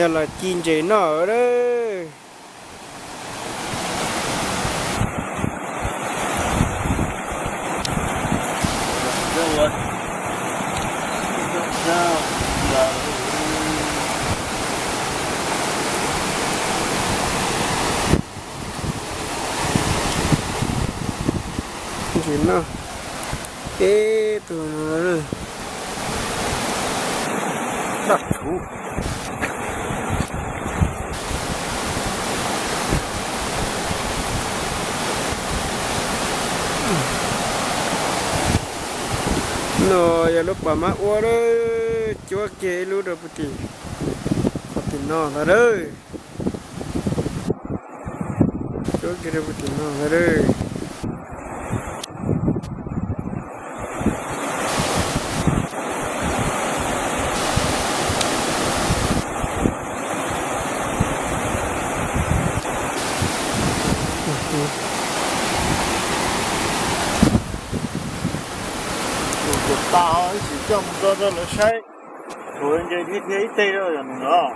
này là chín chế nọ đấy rồi chín nọ ê tụi nó rồi đặt chú nó ya lúc bà má ua đó chúa kê lúc đó bút thì nó là đấy chúa kê đó bút thì nó là đấy tao chỉ trong đó là sai rồi anh chơi thiết kế tê rồi nữa